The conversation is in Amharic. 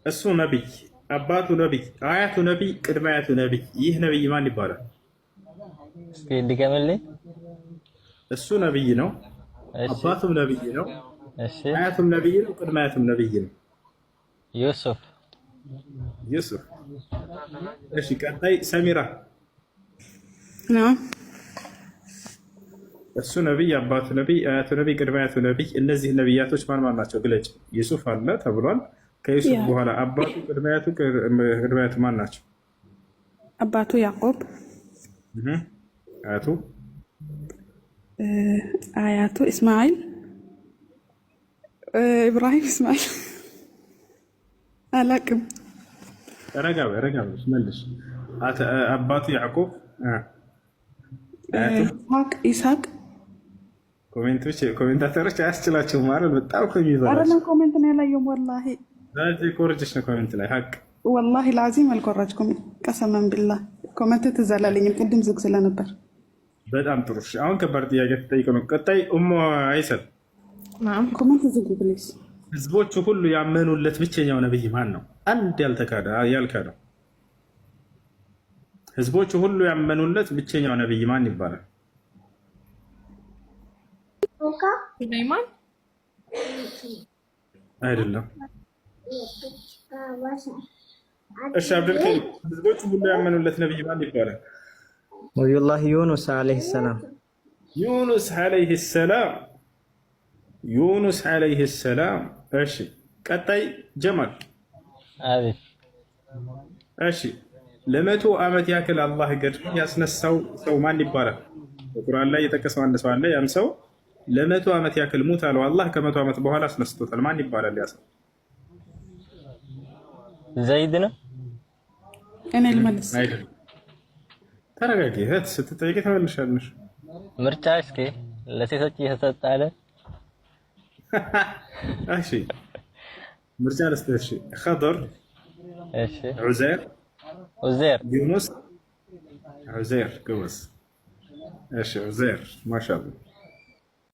እሱ ነቢይ፣ አባቱ ነቢይ፣ አያቱ ነቢይ፣ ቅድመ አያቱ ነቢይ። ይህ ነቢይ ማን ይባላል? እስኪ ድገምልኝ። እሱ ነቢይ ነው፣ አባቱም ነቢይ ነው፣ አያቱም ነቢይ ነው፣ ቅድመ አያቱም ነቢይ ነው። ዩሱፍ። ዩሱፍ። እሺ፣ ቀጣይ ሰሚራ። እሱ ነቢይ፣ አባቱ ነቢይ፣ አያቱ ነቢይ፣ ቅድመ አያቱ ነቢይ። እነዚህ ነቢያቶች ማን ማን ናቸው? ግለጭ። ዩሱፍ አለ ተብሏል። ከዩሱፍ በኋላ አባቱ፣ ቅድመ አያቱ፣ ቅድመ አያቱ ማን ናቸው? አባቱ ያዕቆብ፣ አያቱ አያቱ እስማኤል፣ ኢብራሂም፣ እስማኤል አላቅም። ረጋ መልሽ። አባቱ ያዕቆብ፣ ኢስሐቅ። ኮሜንታተሮች አያስችላቸውም ማለት በጣም ኮሚዛራቸው። ኮሜንት ነው ያላየሁም ወላሂ። ኮረጀሽ ነው ኮሜንት ላይ ሀቅ ወላሂ ላዚም አልኮረጅኩም። ቀሰመን ቢላ ኮሜንት ትዘላለኝም ቅድም ዝግ ስለነበር። በጣም ጥሩ። አሁን ከባድ ጥያቄ ተጠይቀ ነው። ቀጣይ ኡሙ አይሰል ኮሜንት ዝግ ፕሊዝ። ህዝቦቹ ሁሉ ያመኑለት ብቸኛው ነብይ ማን ነው? አንድ ያልካደው ህዝቦቹ ሁሉ ያመኑለት ብቸኛው ነብይ ማን ይባላል? ሱለይማን አይደለም። እሺ አብዱልከሪም፣ ህዝቦቹ ሁሉ ያመኑለት ነብይ ማን ይባላል? ነቢዩላህ ዩኑስ ዓለይሂ ሰላም። ዩኑስ ዓለይሂ ሰላም። እሺ ቀጣይ ጀማል። አቤት። እሺ ለ100 ዓመት ያክል አላህ ገድሎ ያስነሳው ሰው ማን ይባላል? በቁርአን ላይ የጠቀሰው አንድ ሰው አለ። ያም ሰው ለ100 ዓመት ያክል ሙት አለው አላህ፣ ከ100 ዓመት በኋላ አስነስቶታል። ማን ይባላል ያ ሰው? ዘይድ ነው። እኔ ልመልስ። አይደለም። ተረጋጊ እህት፣ ስትጠይቂ ተመልሻለሽ። ምርጫ እስኪ ለሴቶች እየተሰጣለ። እሺ ምርጫ ለስተሽ ኸضር፣ እሺ ዑዘይር፣ ዩኑስ፣ ዑዘይር ጎበዝ። እሺ ዑዘይር ማሻአላህ